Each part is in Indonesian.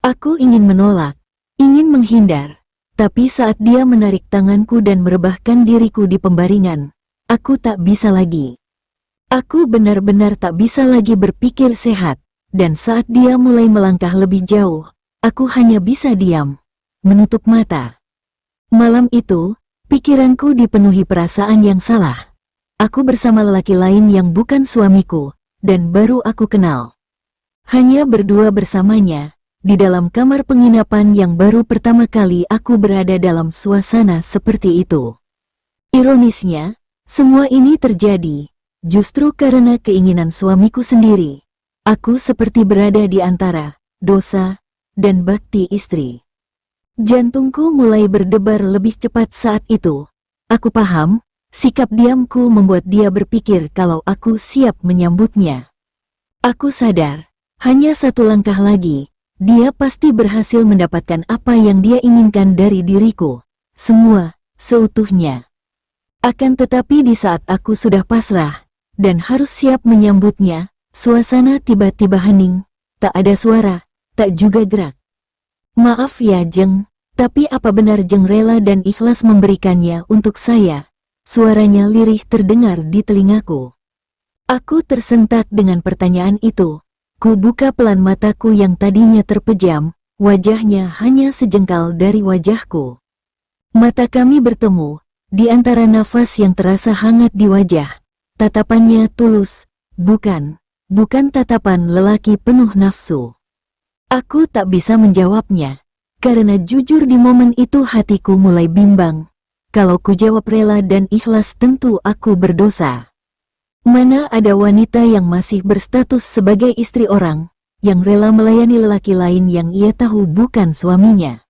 Aku ingin menolak, ingin menghindar. Tapi saat dia menarik tanganku dan merebahkan diriku di pembaringan, aku tak bisa lagi. Aku benar-benar tak bisa lagi berpikir sehat. Dan saat dia mulai melangkah lebih jauh, aku hanya bisa diam, menutup mata. Malam itu, pikiranku dipenuhi perasaan yang salah. Aku bersama lelaki lain yang bukan suamiku, dan baru aku kenal. Hanya berdua bersamanya, di dalam kamar penginapan yang baru pertama kali aku berada dalam suasana seperti itu. Ironisnya, semua ini terjadi justru karena keinginan suamiku sendiri. Aku seperti berada di antara dosa dan bakti istri. Jantungku mulai berdebar lebih cepat saat itu. Aku paham, sikap diamku membuat dia berpikir kalau aku siap menyambutnya. Aku sadar, hanya satu langkah lagi, dia pasti berhasil mendapatkan apa yang dia inginkan dari diriku. Semua, seutuhnya. Akan tetapi di saat aku sudah pasrah, dan harus siap menyambutnya, suasana tiba-tiba hening, tak ada suara, tak juga gerak. Maaf ya Jeng, tapi apa benar Jeng rela dan ikhlas memberikannya untuk saya? Suaranya lirih terdengar di telingaku. Aku tersentak dengan pertanyaan itu. Ku buka pelan mataku yang tadinya terpejam, wajahnya hanya sejengkal dari wajahku. Mata kami bertemu, di antara nafas yang terasa hangat di wajah. Tatapannya tulus, bukan tatapan lelaki penuh nafsu. Aku tak bisa menjawabnya, karena jujur di momen itu hatiku mulai bimbang. Kalau ku jawab rela dan ikhlas tentu aku berdosa. Mana ada wanita yang masih berstatus sebagai istri orang, yang rela melayani lelaki lain yang ia tahu bukan suaminya.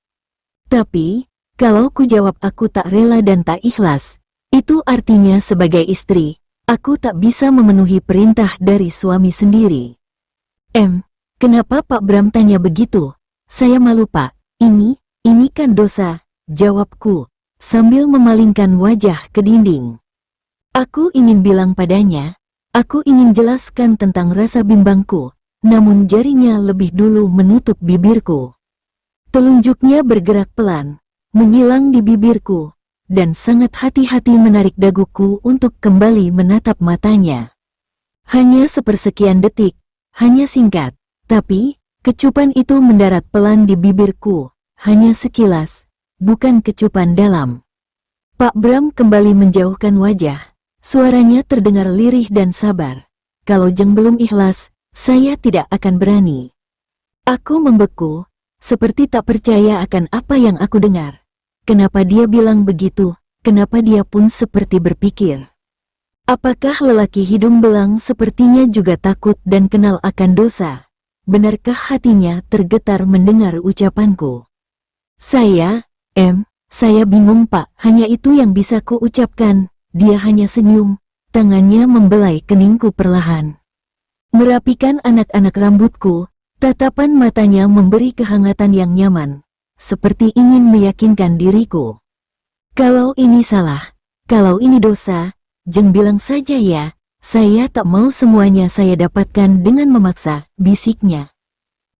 Tapi, kalau ku jawab aku tak rela dan tak ikhlas, itu artinya sebagai istri, aku tak bisa memenuhi perintah dari suami sendiri. Kenapa Pak Bram tanya begitu? Saya malu Pak, ini kan dosa, jawabku, sambil memalingkan wajah ke dinding. Aku ingin bilang padanya, aku ingin jelaskan tentang rasa bimbangku, namun jarinya lebih dulu menutup bibirku. Telunjuknya bergerak pelan, menghilang di bibirku, dan sangat hati-hati menarik daguku untuk kembali menatap matanya. Hanya sepersekian detik, hanya singkat, tapi kecupan itu mendarat pelan di bibirku, hanya sekilas, bukan kecupan dalam. Pak Bram kembali menjauhkan wajah. Suaranya terdengar lirih dan sabar. Kalau Jeng belum ikhlas, saya tidak akan berani. Aku membeku, seperti tak percaya akan apa yang aku dengar. Kenapa dia bilang begitu? Kenapa dia pun seperti berpikir? Apakah lelaki hidung belang sepertinya juga takut dan kenal akan dosa? Benarkah hatinya tergetar mendengar ucapanku? Saya bingung Pak, hanya itu yang bisa ku ucapkan. Dia hanya senyum, tangannya membelai keningku perlahan. Merapikan anak-anak rambutku, tatapan matanya memberi kehangatan yang nyaman, seperti ingin meyakinkan diriku. Kalau ini salah, kalau ini dosa, Jeng bilang saja ya, saya tak mau semuanya saya dapatkan dengan memaksa, bisiknya.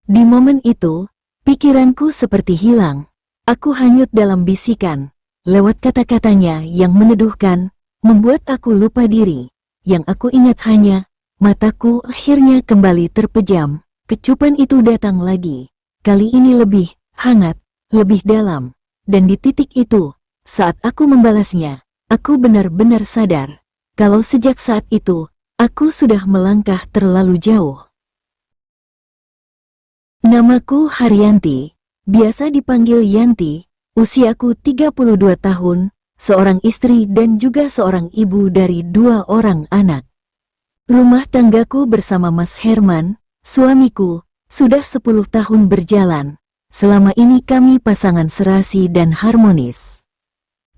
Di momen itu, pikiranku seperti hilang. Aku hanyut dalam bisikan, lewat kata-katanya yang meneduhkan, membuat aku lupa diri. Yang aku ingat hanya, mataku akhirnya kembali terpejam. Kecupan itu datang lagi. Kali ini lebih hangat, lebih dalam. Dan di titik itu, saat aku membalasnya, aku benar-benar sadar. Kalau sejak saat itu, aku sudah melangkah terlalu jauh. Namaku Haryanti, biasa dipanggil Yanti, usiaku 32 tahun. Seorang istri dan juga seorang ibu dari 2 orang anak. Rumah tanggaku bersama Mas Herman, suamiku, sudah 10 tahun berjalan. Selama ini kami pasangan serasi dan harmonis.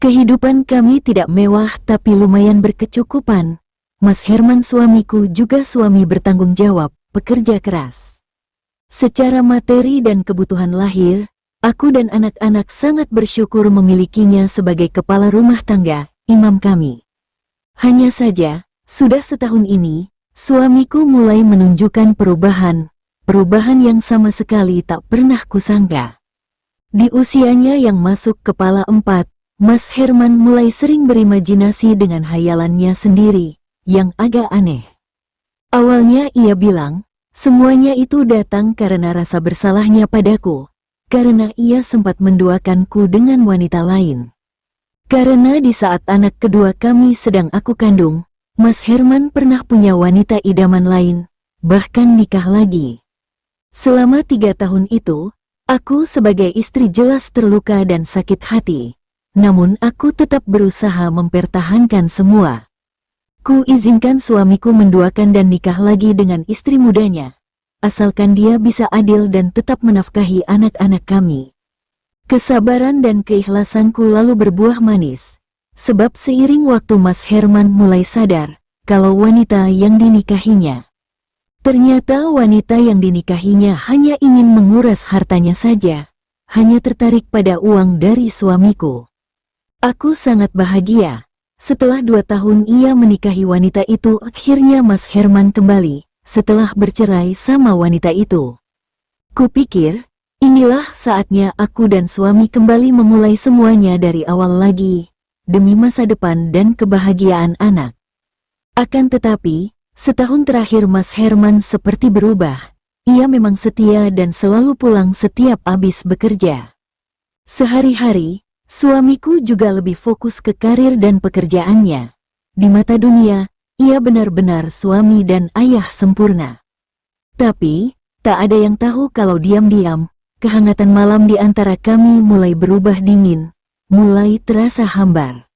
Kehidupan kami tidak mewah tapi lumayan berkecukupan. Mas Herman suamiku juga suami bertanggung jawab, pekerja keras. Secara materi dan kebutuhan lahir, aku dan anak-anak sangat bersyukur memilikinya sebagai kepala rumah tangga, imam kami. Hanya saja, sudah setahun ini, suamiku mulai menunjukkan perubahan. perubahan yang sama sekali tak pernah kusangka. Di usianya yang masuk kepala 4, Mas Herman mulai sering berimajinasi dengan hayalannya sendiri, yang agak aneh. Awalnya ia bilang, semuanya itu datang karena rasa bersalahnya padaku, karena ia sempat menduakanku dengan wanita lain. Karena di saat anak kedua kami sedang aku kandung, Mas Herman pernah punya wanita idaman lain, bahkan nikah lagi. Selama 3 tahun itu, aku sebagai istri jelas terluka dan sakit hati, namun aku tetap berusaha mempertahankan semua. Ku izinkan suamiku menduakan dan nikah lagi dengan istri mudanya, asalkan dia bisa adil dan tetap menafkahi anak-anak kami. Kesabaran dan keikhlasanku lalu berbuah manis, sebab seiring waktu Mas Herman mulai sadar kalau wanita yang dinikahinya, ternyata wanita yang dinikahinya hanya ingin menguras hartanya saja, hanya tertarik pada uang dari suamiku. Aku sangat bahagia. Setelah 2 tahun ia menikahi wanita itu, akhirnya Mas Herman kembali setelah bercerai sama wanita itu. Kupikir, inilah saatnya aku dan suami kembali memulai semuanya dari awal lagi, demi masa depan dan kebahagiaan anak. Akan tetapi, setahun terakhir Mas Herman seperti berubah. Ia memang setia dan selalu pulang setiap habis bekerja. Sehari-hari, suamiku juga lebih fokus ke karir dan pekerjaannya. Di mata dunia, ia benar-benar suami dan ayah sempurna. Tapi, tak ada yang tahu kalau diam-diam, kehangatan malam di antara kami mulai berubah dingin, mulai terasa hambar.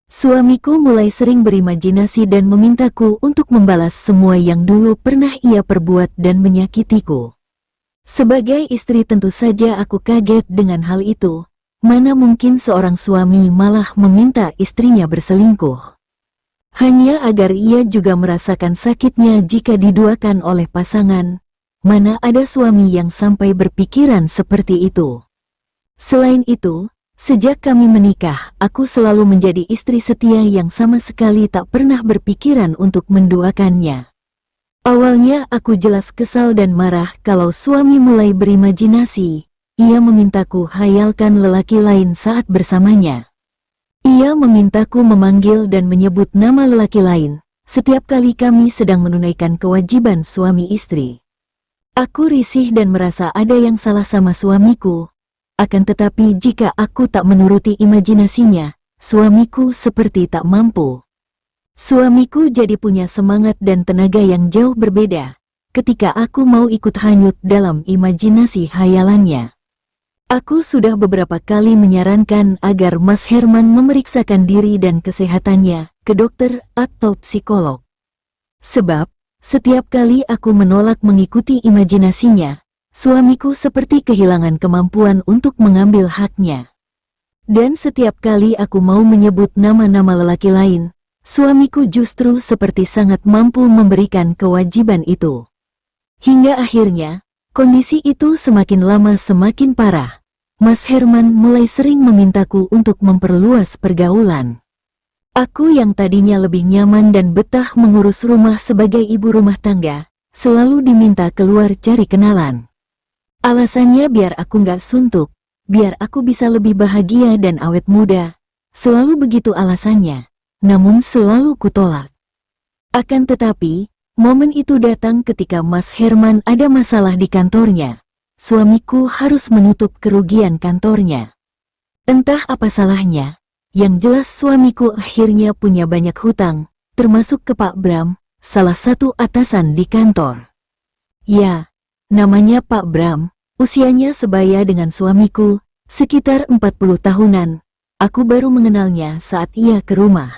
Suamiku mulai sering berimajinasi dan memintaku untuk membalas semua yang dulu pernah ia perbuat dan menyakitiku. Sebagai istri tentu saja aku kaget dengan hal itu. Mana mungkin seorang suami malah meminta istrinya berselingkuh. Hanya agar ia juga merasakan sakitnya jika diduakan oleh pasangan. Mana ada suami yang sampai berpikiran seperti itu. Selain itu, sejak kami menikah, aku selalu menjadi istri setia yang sama sekali tak pernah berpikiran untuk menduakannya. Awalnya aku jelas kesal dan marah kalau suami mulai berimajinasi. Ia memintaku hayalkan lelaki lain saat bersamanya. Ia memintaku memanggil dan menyebut nama lelaki lain setiap kali kami sedang menunaikan kewajiban suami istri. Aku risih dan merasa ada yang salah sama suamiku. Akan tetapi jika aku tak menuruti imajinasinya, suamiku seperti tak mampu. Suamiku jadi punya semangat dan tenaga yang jauh berbeda ketika aku mau ikut hanyut dalam imajinasi hayalannya. Aku sudah beberapa kali menyarankan agar Mas Herman memeriksakan diri dan kesehatannya ke dokter atau psikolog. Sebab, setiap kali aku menolak mengikuti imajinasinya, suamiku seperti kehilangan kemampuan untuk mengambil haknya. Dan setiap kali aku mau menyebut nama-nama lelaki lain, suamiku justru seperti sangat mampu memberikan kewajiban itu. Hingga akhirnya, kondisi itu semakin lama semakin parah. Mas Herman mulai sering memintaku untuk memperluas pergaulan. Aku yang tadinya lebih nyaman dan betah mengurus rumah sebagai ibu rumah tangga, selalu diminta keluar cari kenalan. Alasannya biar aku nggak suntuk, biar aku bisa lebih bahagia dan awet muda. Selalu begitu alasannya, namun selalu kutolak. Akan tetapi, momen itu datang ketika Mas Herman ada masalah di kantornya. Suamiku harus menutup kerugian kantornya. Entah apa salahnya, yang jelas suamiku akhirnya punya banyak hutang, termasuk ke Pak Bram, salah satu atasan di kantor. Ya, namanya Pak Bram, usianya sebaya dengan suamiku, sekitar 40 tahunan. Aku baru mengenalnya saat ia ke rumah.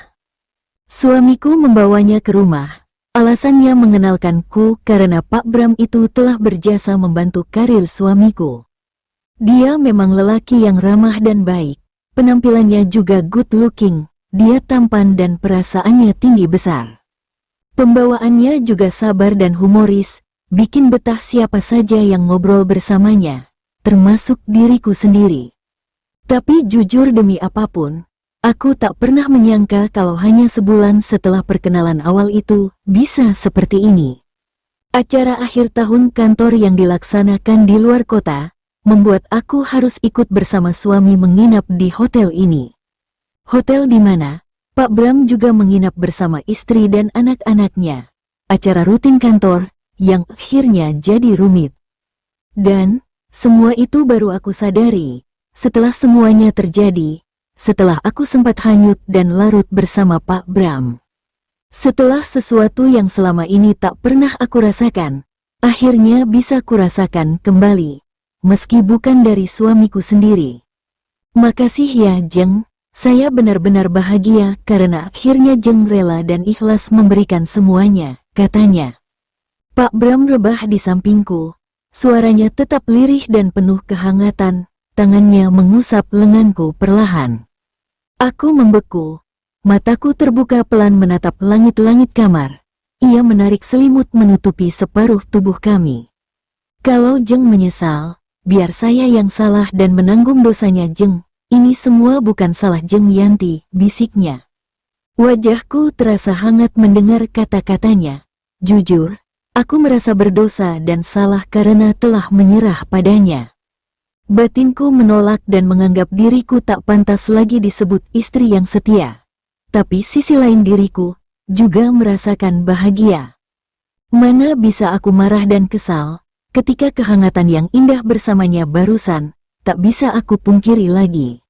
Suamiku membawanya ke rumah. Alasannya mengenalkanku karena Pak Bram itu telah berjasa membantu karir suamiku. Dia memang lelaki yang ramah dan baik. Penampilannya juga good looking. Dia tampan dan perasaannya tinggi besar. Pembawaannya juga sabar dan humoris, bikin betah siapa saja yang ngobrol bersamanya, termasuk diriku sendiri. Tapi jujur demi apapun, aku tak pernah menyangka kalau hanya sebulan setelah perkenalan awal itu, bisa seperti ini. Acara akhir tahun kantor yang dilaksanakan di luar kota, membuat aku harus ikut bersama suami menginap di hotel ini. Hotel di mana Pak Bram juga menginap bersama istri dan anak-anaknya. Acara rutin kantor, yang akhirnya jadi rumit. Dan, semua itu baru aku sadari, setelah semuanya terjadi, setelah aku sempat hanyut dan larut bersama Pak Bram. Setelah sesuatu yang selama ini tak pernah aku rasakan, akhirnya bisa kurasakan kembali, meski bukan dari suamiku sendiri. Makasih ya Jeng, saya benar-benar bahagia karena akhirnya Jeng rela dan ikhlas memberikan semuanya, katanya. Pak Bram rebah di sampingku, suaranya tetap lirih dan penuh kehangatan, tangannya mengusap lenganku perlahan. Aku membeku, mataku terbuka pelan menatap langit-langit kamar. Ia menarik selimut menutupi separuh tubuh kami. Kalau Jeng menyesal, biar saya yang salah dan menanggung dosanya Jeng. Ini semua bukan salah Jeng Yanti, bisiknya. Wajahku terasa hangat mendengar kata-katanya. Jujur, aku merasa berdosa dan salah karena telah menyerah padanya. Batinku menolak dan menganggap diriku tak pantas lagi disebut istri yang setia. Tapi sisi lain diriku juga merasakan bahagia. Mana bisa aku marah dan kesal ketika kehangatan yang indah bersamanya barusan tak bisa aku pungkiri lagi.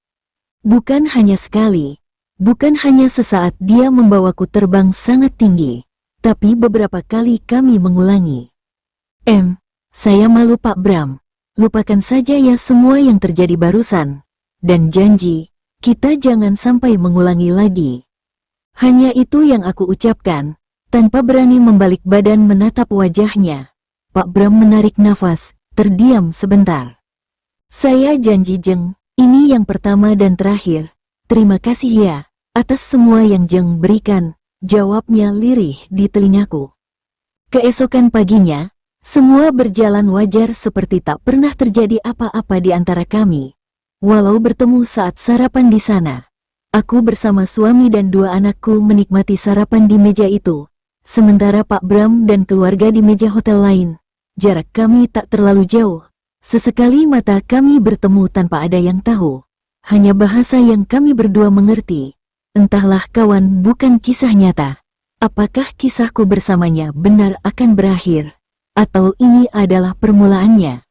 Bukan hanya sekali, bukan hanya sesaat dia membawaku terbang sangat tinggi, tapi beberapa kali kami mengulangi. Saya malu Pak Bram. Lupakan saja ya semua yang terjadi barusan. Dan janji, kita jangan sampai mengulangi lagi. Hanya itu yang aku ucapkan, tanpa berani membalik badan menatap wajahnya. Pak Bram menarik nafas, terdiam sebentar. Saya janji Jeng, ini yang pertama dan terakhir. Terima kasih ya, atas semua yang Jeng berikan, jawabnya lirih di telingaku. Keesokan paginya, semua berjalan wajar seperti tak pernah terjadi apa-apa di antara kami. Walau bertemu saat sarapan di sana, aku bersama suami dan dua anakku menikmati sarapan di meja itu. Sementara Pak Bram dan keluarga di meja hotel lain. Jarak kami tak terlalu jauh. Sesekali mata kami bertemu tanpa ada yang tahu. Hanya bahasa yang kami berdua mengerti. Entahlah kawan, bukan kisah nyata. Apakah kisahku bersamanya benar akan berakhir? Atau ini adalah permulaannya?